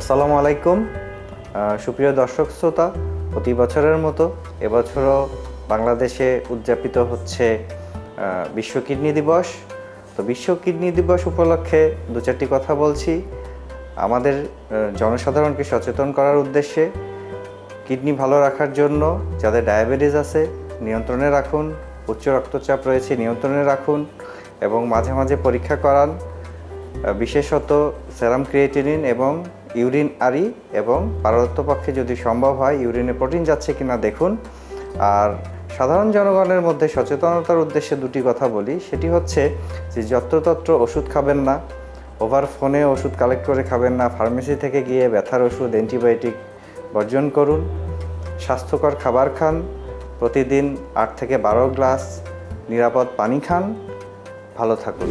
আসসালামু আলাইকুম। সুপ্রিয় দর্শক শ্রোতা, প্রতি বছরের মতো এবছরও বাংলাদেশে উদযাপিত হচ্ছে বিশ্ব কিডনি দিবস। তো বিশ্ব কিডনি দিবস উপলক্ষে দু চারটি কথা বলছি। আমাদের জনসাধারণকে সচেতন করার উদ্দেশ্যে কিডনি ভালো রাখার জন্য যাদের ডায়াবেটিস আছে নিয়ন্ত্রণে রাখুন, উচ্চ রক্তচাপ রয়েছে নিয়ন্ত্রণে রাখুন এবং মাঝে মাঝে পরীক্ষা করান, বিশেষত সেরাম ক্রিয়েটিনিন এবং ইউরিন আরি, এবং পারতপক্ষে যদি সম্ভব হয় ইউরিনে প্রোটিন যাচ্ছে কিনা দেখুন। আর সাধারণ জনগণের মধ্যে সচেতনতার উদ্দেশ্যে দুটি কথা বলি, সেটি হচ্ছে যে যত্রতত্র ওষুধ খাবেন না, ওভার ফোনে ওষুধ কালেক্ট করে খাবেন না, ফার্মেসি থেকে গিয়ে ব্যথার ওষুধ অ্যান্টিবায়োটিক বর্জন করুন, স্বাস্থ্যকর খাবার খান, প্রতিদিন 8 থেকে 12 গ্লাস নিরাপদ পানি খান, ভালো থাকুন।